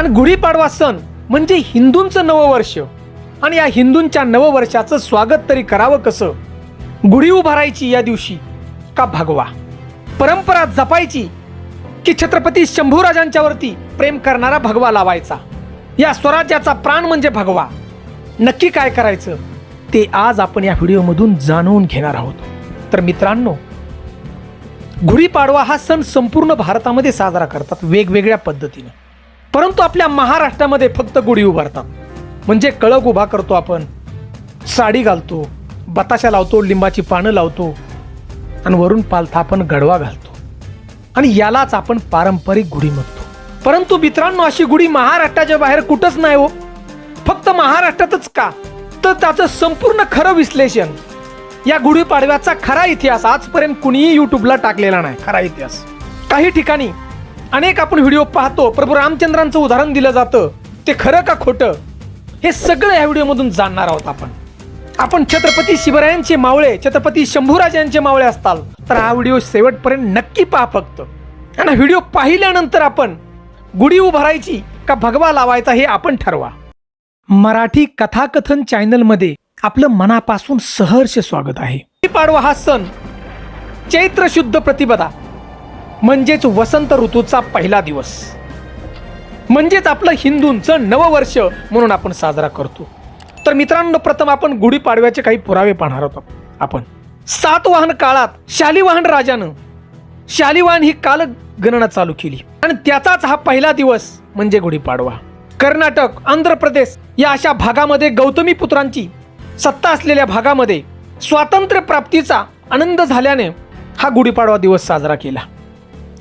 आणि गुढीपाडवा सण म्हणजे हिंदूंचं नववर्ष आणि या हिंदूंच्या नववर्षाचं स्वागत तरी करावं कसं? गुढी उभारायची या दिवशी का भगवा? परंपरा जपायची की छत्रपती शंभूराजांच्या वरती प्रेम करणारा भगवा लावायचा? या स्वराज्याचा प्राण म्हणजे भगवा. नक्की काय करायचं ते आज आपण या व्हिडिओमधून जाणून घेणार आहोत. तर मित्रांनो, गुढीपाडवा हा सण संपूर्ण भारतामध्ये साजरा करतात वेगवेगळ्या पद्धतीने, परंतु आपल्या महाराष्ट्रामध्ये फक्त गुढी उभारतात. म्हणजे कळक उभा करतो, आपण साडी घालतो, बताशा लावतो, लिंबाची पानं लावतो आणि वरून पालथा आपण गडवा घालतो आणि यालाच आपण पारंपरिक गुढी म्हणतो. परंतु मित्रांनो, अशी गुढी महाराष्ट्राच्या बाहेर कुठंच नाही हो. फक्त महाराष्ट्रातच का? तर त्याचं संपूर्ण खरं विश्लेषण, या गुढीपाडव्याचा खरा इतिहास आजपर्यंत कुणीही युट्यूबला टाकलेला नाही. खरा इतिहास काही ठिकाणी अनेक आपण व्हिडिओ पाहतो, प्रभू रामचंद्रांचं उदाहरण दिलं जातं. ते खरं का खोटं हे सगळं या व्हिडिओमधून जाणणार आहोत. आपण छत्रपती शिवरायांचे मावळे, छत्रपती शंभूराजांचे मावळे असताल तर हा व्हिडिओ शेवटपर्यंत नक्की पहा फक्त. आणि व्हिडिओ पाहिल्यानंतर आपण गुढी उभारायची का भगवा लावायचा हे आपण ठरवा. मराठी कथाकथन चॅनलमध्ये आपलं मनापासून सहर्ष स्वागत आहे. गुढीपाडवा हा सण चैत्र शुद्ध प्रतिपदा म्हणजेच वसंत ऋतूचा पहिला दिवस, म्हणजेच आपलं हिंदूंचं नववर्ष म्हणून आपण साजरा करतो. तर मित्रांनो, प्रथम आपण गुढीपाडव्याचे काही पुरावे पाहणार आहोत. आपण सातवाहन काळात शालिवाहन राजानं शालिवाहन ही कालगणना चालू केली आणि त्याचाच हा पहिला दिवस म्हणजे गुढीपाडवा. कर्नाटक, आंध्र प्रदेश या अशा भागामध्ये गौतमी पुत्रांची सत्ता असलेल्या भागामध्ये स्वातंत्र्य प्राप्तीचा आनंद झाल्याने हा गुढीपाडवा दिवस साजरा केला.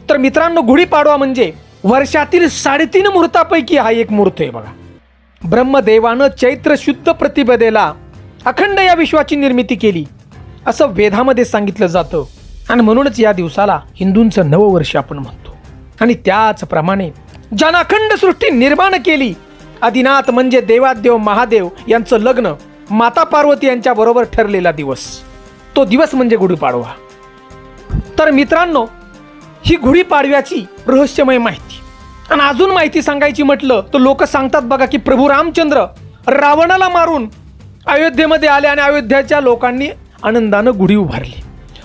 तर मित्रांनो, गुढीपाडवा म्हणजे वर्षातील 3.5 मुहूर्तापैकी हा एक मुहूर्त आहे बघा. ब्रह्मदेवानं चैत्र शुद्ध प्रतिपदेला अखंड या विश्वाची निर्मिती केली असं वेदामध्ये सांगितलं जातं आणि म्हणूनच या दिवसाला हिंदूंचं नववर्ष आपण म्हणतो. आणि त्याचप्रमाणे ज्यानं अखंड सृष्टी निर्माण केली, आदिनाथ म्हणजे देवादेव महादेव यांचं लग्न माता पार्वती यांच्या बरोबर ठरलेला दिवस, तो दिवस म्हणजे गुढीपाडवा. तर मित्रांनो, ही गुढीपाडव्याची रहस्यमय माहिती. आणि अजून माहिती सांगायची म्हटलं तर लोक सांगतात बघा की प्रभू रामचंद्र रावणाला मारून अयोध्येमध्ये आले आणि अयोध्याच्या लोकांनी आनंदानं गुढी उभारली.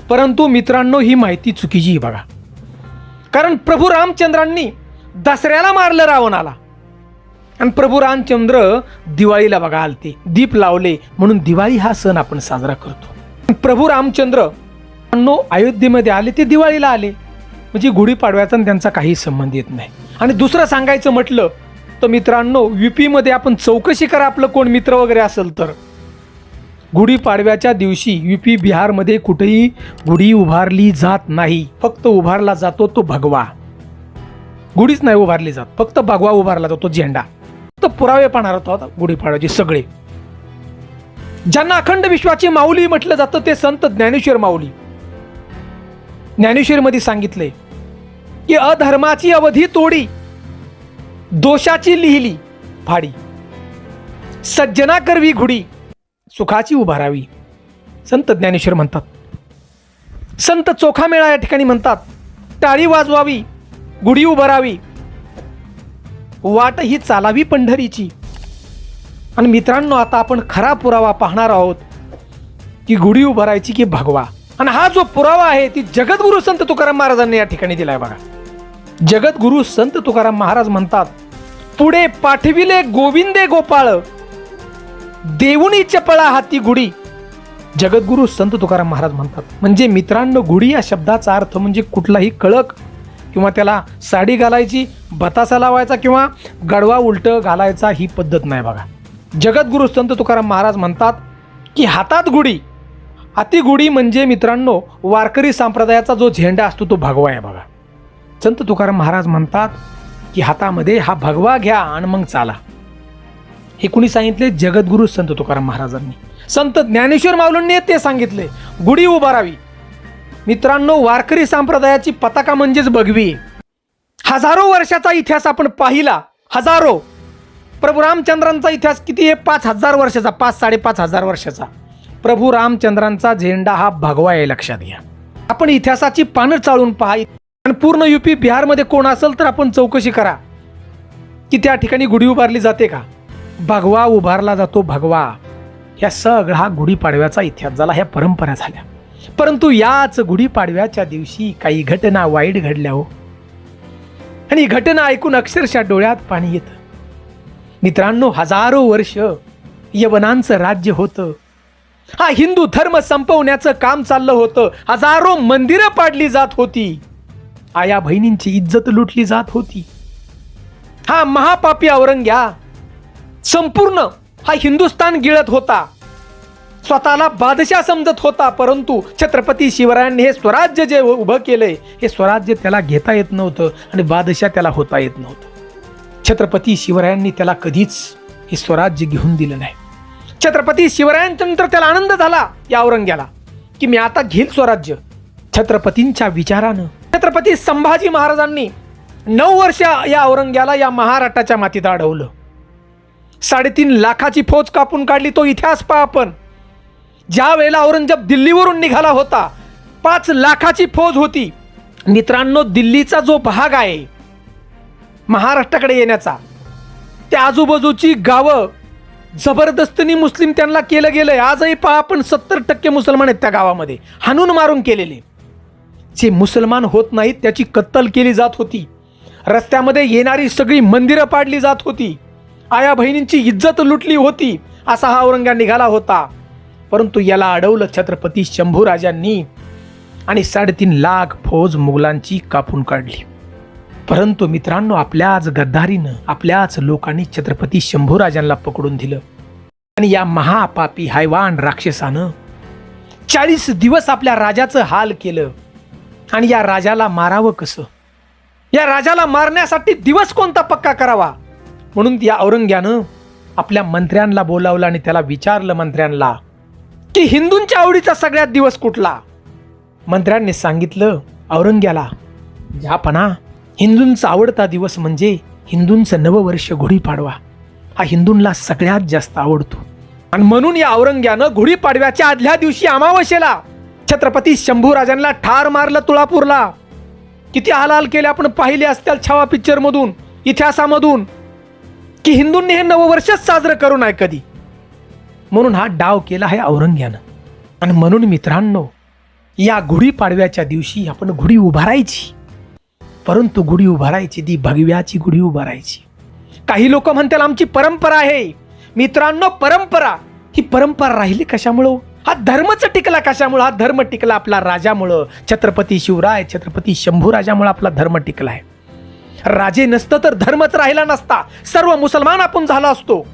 परंतु मित्रांनो, ही माहिती चुकीची आहे बघा. कारण प्रभू रामचंद्रांनी दसऱ्याला मारलं रावणाला आणि प्रभू रामचंद्र दिवाळीला बघा आलते, दीप लावले म्हणून दिवाळी हा सण आपण साजरा करतो. प्रभू रामचंद्र अयोध्येमध्ये आले, ते दिवाळीला आले, म्हणजे गुढीपाडव्याचा त्यांचा काही संबंध येत नाही. आणि दुसरं सांगायचं म्हटलं तर मित्रांनो, यूपीमध्ये आपण चौकशी करा, आपलं कोण मित्र वगैरे असेल तर गुढीपाडव्याच्या दिवशी यूपी बिहारमध्ये कुठेही गुढी उभारली जात नाही. फक्त उभारला जातो तो भगवा. गुढीच नाही उभारली जात, फक्त भगवा उभारला जातो, झेंडा. तर पुरावे पाहणार होता गुढीपाडव्याचे सगळे. ज्यांना अखंड विश्वाची माऊली म्हटलं जातं ते संत ज्ञानेश्वर माऊली. ज्ञानेश्वरमध्ये सांगितले की अधर्माची अवधी तोडी, दोषाची लिहिली फाडी, सज्जना करवी गुढी, सुखाची उभारावी. संत ज्ञानेश्वर म्हणतात. संत चोखामेळा या ठिकाणी म्हणतात, टाळी वाजवावी, गुढी उभारावी, वाट ही चालावी पंढरीची. आणि मित्रांनो, आता आपण खरा पुरावा पाहणार आहोत की गुढी उभारायची की भगवा. आणि हा जो पुरावा आहे ती जगद्गुरु संत तुकाराम महाराजांनी या ठिकाणी दिलाय बघा. जगद्गुरु संत तुकाराम महाराज म्हणतात, पुढे पाठविले गोविंदे गोपाळ, देऊनी चपळा हाती गुढी. जगद्गुरु संत तुकाराम महाराज म्हणतात. म्हणजे मित्रांनो, गुढी या शब्दाचा अर्थ म्हणजे कुठलाही कळक किंवा त्याला साडी घालायची, बतासा लावायचा किंवा गडवा उलट घालायचा ही पद्धत नाही बघा. जगद्गुरु संत तुकाराम महाराज म्हणतात की हातात गुढी. हाती गुढी म्हणजे मित्रांनो, वारकरी संप्रदायाचा जो झेंडा असतो तो भगवा आहे बघा. संत तुकाराम महाराज म्हणतात की हातामध्ये हा भगवा घ्या आणि मग चाला. हे कुणी सांगितले? जगद्गुरु संत तुकाराम महाराजांनी. संत ज्ञानेश्वर माऊलींनी ते सांगितले, गुढी उभारावी. मित्रांनो, वारकरी संप्रदायाची पताका म्हणजेच भगवी. हजारो वर्षाचा इतिहास आपण पाहिला. हजारो. प्रभू रामचंद्रांचा इतिहास किती आहे? 5,000 वर्षाचा, 5-5.5 वर्षाचा. प्रभू रामचंद्रांचा झेंडा हा भगवा आहे, लक्षात घ्या. आपण इतिहासाची पानं चाळून पहा. आणि पूर्ण यूपी बिहारमध्ये कोण असेल तर आपण चौकशी करा. की त्या ठिकाणी गुढी उभारली जाते का? भगवा उभारला जातो, भगवा. ह्या सगळा गुढीपाडव्याचा इतिहास झाला, ह्या परंपरा झाल्या. परंतु याच गुढीपाडव्याच्या दिवशी काही घटना वाईट घडल्या हो. आणि ही घटना ऐकून अक्षरशः डोळ्यात पाणी येतं. मित्रांनो, हजारो वर्ष यवनांचं राज्य होतं. हा हिंदू धर्म संपवण्याचं काम चाललं होतं. हजारो मंदिरं पाडली जात होती. आया बहिणींची इज्जत लुटली जात होती. हा महापापी औरंग्या संपूर्ण हा हिंदुस्थान गिळत होता. स्वतःला बादशाह समजत होता. परंतु छत्रपती शिवरायांनी हे स्वराज्य जे उभं केलंय, हे स्वराज्य त्याला घेता येत नव्हतं आणि बादशाह त्याला होता येत नव्हतं. छत्रपती शिवरायांनी त्याला कधीच हे स्वराज्य घेऊन दिलं नाही. छत्रपती शिवरायांनंतर त्याला आनंद झाला या औरंग्याला, की मी आता घेईल स्वराज्य. छत्रपतींच्या विचारानं छत्रपती संभाजी महाराजांनी 9 वर्ष या औरंग्याला या महाराष्ट्राच्या मातीत अडवलं. 3.5 लाखाची फौज कापून काढली. तो इतिहास पहा आपण. ज्या वेळेला औरंगजेब दिल्लीवरून निघाला होता, 5 लाखाची फौज होती. मित्रांनो, दिल्लीचा जो भाग आहे महाराष्ट्राकडे येण्याचा, त्या आजूबाजूची गावं जबरदस्तीने मुस्लिम त्यांना केलं गेलंय. आजही पहा आपण 70% मुसलमान आहेत त्या गावामध्ये, हाणून मारून केलेले. जे मुसलमान होत नाहीत त्याची कत्तल केली जात होती. रस्त्यामध्ये येणारी सगळी मंदिरं पाडली जात होती. आया बहिणींची इज्जत लुटली होती. असा हा औरंग्या निघाला होता. परंतु याला अडवलं छत्रपती शंभूराजांनी आणि 3.5 लाख फौज मुघलांची कापून काढली. परंतु मित्रांनो, आपल्याच गद्दारीनं, आपल्याच लोकांनी छत्रपती शंभूराजांना पकडून दिलं. आणि या महापापी हैवान राक्षसानं 40 दिवस आपल्या राजाचं हाल केलं. आणि या राजाला मारावं कसं? या राजाला मारण्यासाठी दिवस कोणता पक्का करावा? म्हणून या औरंग्यानं आपल्या मंत्र्यांना बोलावलं आणि त्याला विचारलं, मंत्र्यांना, की हिंदूंच्या आवडीचा सगळ्यात दिवस कुठला? मंत्र्यांनी सांगितलं औरंग्याला, जहापना, हिंदूंचा आवडता दिवस म्हणजे हिंदूंचं नववर्ष गुढीपाडवा. हा हिंदूंना सगळ्यात जास्त आवडतो. आणि म्हणून या औरंग्यानं गुढीपाडव्याच्या आदल्या दिवशी अमावस्येला छत्रपती शंभूराजांना ठार मारलं तुळापूरला. किती हाल केले आपण पाहिले असतील छावा पिक्चर मधून, इतिहासामधून, की हिंदूंनी हे नववर्षच साजरं करू नये कधी. म्हणून हा डाव केला आहे औरंग्यानं. आणि म्हणून मित्रांनो, या गुढीपाडव्याच्या दिवशी आपण गुढी उभारायची. परंतु गुढी उभारायची ती भगव्याची गुढी उभारायची. काही लोक म्हणतील आमची परंपरा आहे. मित्रांनो, परंपरा ही परंपरा राहिली कशामुळं? हा धर्मच टिकला कशामुळं? हा धर्म टिकला आपला राजामुळं. छत्रपती शिवराय, छत्रपती शंभूराजामुळं आपला धर्म टिकलाय. राजे नसतं तर धर्मच राहिला नसता. सर्व मुसलमान आपण झाला असतो.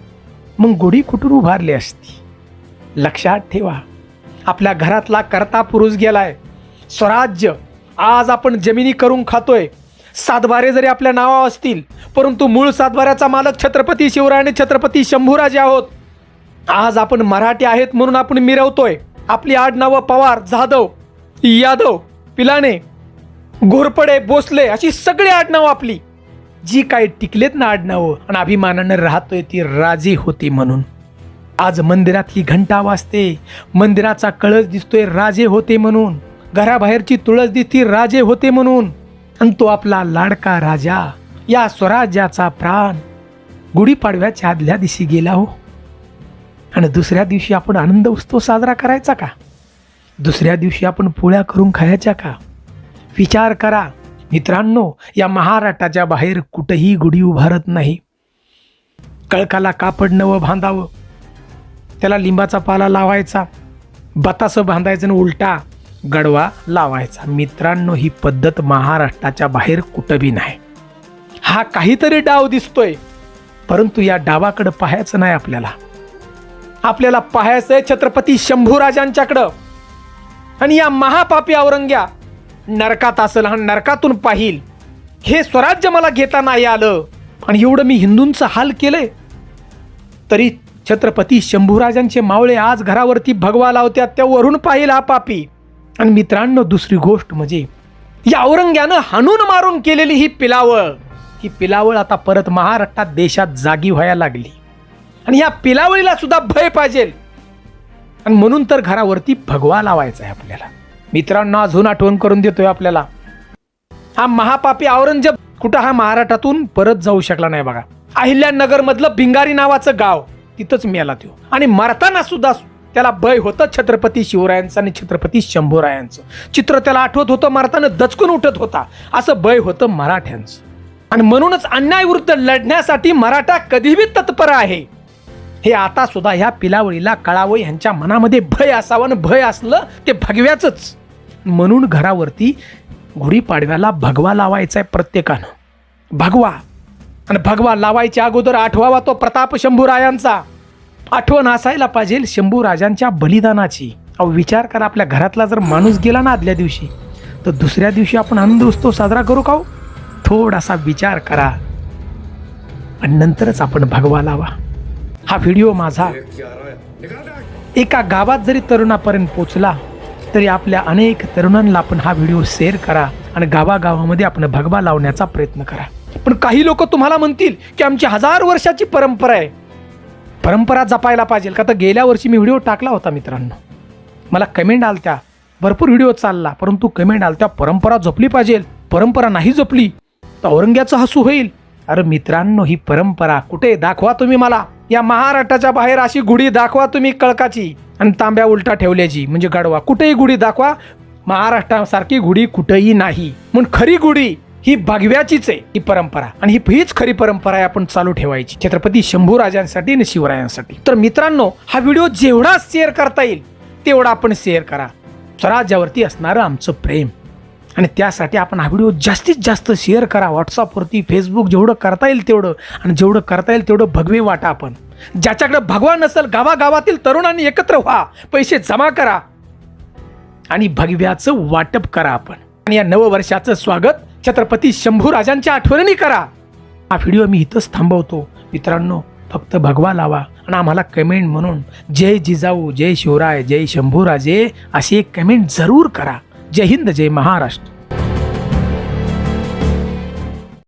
मग गुढी कुठून उभारली असती? लक्षात ठेवा, आपल्या घरातला कर्ता पुरुष गेलाय. स्वराज्य आज आपण जमिनी करून खातोय. 7 बारे जरी आपल्या नावावर असतील, परंतु मूळ 7 बाऱ्याचा मालक छत्रपती शिवराय आणि छत्रपती शंभूराजे आहोत. आज आपण मराठी आहेत म्हणून आपण मिरवतोय. आपली आडनावं पवार, जाधव, यादव, पिलाने, घोरपडे, भोसले अशी सगळी आडनावं आपली जी काही टिकलेत ना आडनावं, आणि अभिमानानं राहतोय ती राजे होते म्हणून. आज मंदिरातली घंटा वाजते, मंदिराचा कळस दिसतोय राजे होते म्हणून. घराबाहेरची तुळस दिसती राजे होते म्हणून. आणि तो आपला लाडका राजा, या स्वराज्याचा प्राण गुढीपाडव्याच्या आदल्या दिवशी गेला हो. आणि दुसऱ्या दिवशी आपण आनंद उत्सव साजरा करायचा का? दुसऱ्या दिवशी आपण पोळ्या करून खायच्या का? विचार करा मित्रांनो. या महाराष्ट्राच्या बाहेर कुठेही गुढी उभारत नाही. कळकाला कापड नवं बांधावं, त्याला लिंबाचा पाला लावायचा, बतासं बांधायचं आणि उलटा गडवा लावायचा. मित्रांनो, ही पद्धत महाराष्ट्राच्या बाहेर कुठं बी नाही. हा काहीतरी डाव दिसतोय, परंतु या डावाकडं पाहायचं नाही आपल्याला. आपल्याला पाहायचंय छत्रपती शंभूराजांच्याकडं. आणि या महापापी औरंग्या नरकात असेल, हा नरकातून पाहिल. हे स्वराज्य मला घेता नाही आलं आणि एवढं मी हिंदूंचं हाल केलंय, तरी छत्रपती शंभूराजांचे मावळे आज घरावरती भगवा लावत्यात, त्या वरून पाहिल हा पापी. आणि मित्रांनो, दुसरी गोष्ट म्हणजे या औरंग्यानं हाणून मारून केलेली ही पिलावळ आता परत महाराष्ट्रात देशात जागी व्हायला लागली. आणि या पिलावळीला सुद्धा भय पाहिजे. आणि म्हणून तर घरावरती भगवा लावायचा आहे आपल्याला. मित्रांनो, अजून आठवण करून देतोय आपल्याला, हा महापापी औरंगजेब कुठं हा महाराष्ट्रातून परत जाऊ शकला नाही बघा. अहिल्यानगर मधलं भिंगारी नावाचं गाव, तिथंच मेला तो. आणि मरताना सुद्धा त्याला भय होतं छत्रपती शिवरायांचं आणि छत्रपती शंभूरायांचं. चित्र त्याला आठवत होतं, मरताना दचकून उठत होता, असं भय होतं मराठ्यांचं. आणि म्हणूनच अन्यायाविरुद्ध लढण्यासाठी मराठा कधीही तत्पर आहे. हे आता सुद्धा ह्या पिलावळीला कळावं, ह्यांच्या मनामध्ये भय असावं, आणि भय असलं ते भगव्याचंच. म्हणून घरावरती गुढीपाडव्याला भगवा लावायचा आहे प्रत्येकानं, भगवा. आणि भगवा लावायच्या अगोदर आठवावा तो प्रताप शंभूरायांचा. आठवण असायला पाहिजे शंभूराजांच्या बलिदानाची. अहो विचार करा, आपल्या घरातला जर माणूस गेला ना आदल्या दिवशी, तर दुसऱ्या दिवशी आपण आनंद उत्सव साजरा करू का? थोडासा विचार करा आणि नंतरच आपण भगवा लावा. हा व्हिडिओ माझा एका गावात जरी तरुणापर्यंत पोचला तरी आपल्या अनेक तरुणांना आपण हा व्हिडिओ शेअर करा आणि गावागावामध्ये आपण भगवा लावण्याचा प्रयत्न करा. पण काही लोक तुम्हाला म्हणतील की आमची 1000 वर्षाची परंपरा आहे, परंपरा जपायला पाहिजे का? तर गेल्या वर्षी मी व्हिडिओ टाकला होता मित्रांनो, मला कमेंट आलत्या, भरपूर व्हिडिओ चालला, परंतु कमेंट आलत्या परंपरा जपली पाहिजे, परंपरा नाही जपली तर औरंग्याचं हसू होईल. अरे मित्रांनो, ही परंपरा कुठे दाखवा तुम्ही मला. या महाराष्ट्राच्या बाहेर अशी गुढी दाखवा तुम्ही कळकाची आणि तांब्या उलटा ठेवल्याची, म्हणजे गाढवा. कुठेही गुढी दाखवा, महाराष्ट्रासारखी गुढी कुठेही नाही. म्हणून खरी गुढी ही भगव्याचीच आहे ही परंपरा, आणि हीच खरी परंपरा आहे आपण चालू ठेवायची छत्रपती शंभूराजांसाठी आणि शिवरायांसाठी. तर मित्रांनो, हा व्हिडिओ जेवढा शेअर करता येईल तेवढा आपण शेअर करा. स्वराज्यावरती असणारं आमचं प्रेम, आणि त्यासाठी आपण हा व्हिडिओ जास्तीत जास्त शेअर करा. व्हॉट्सअपवरती, फेसबुक, जेवढं करता येईल तेवढं, आणि जेवढं करता येईल तेवढं भगवे वाटा. आपण ज्याच्याकडे भगवा नसेल, गावागावातील तरुणांनी एकत्र व्हा, पैसे जमा करा आणि भगव्याचं वाटप करा आपण. आणि या नववर्षाचं स्वागत छत्रपती शंभूराजांच्या आठवणी करा. हा व्हिडिओ मी इथंच थांबवतो. मित्रांनो, फक्त भगवा लावा आणि आम्हाला कमेंट म्हणून जय जिजाऊ, जय शिवराय, जय शंभूराजे अशी एक कमेंट जरूर करा. जय हिंद, जय महाराष्ट्र.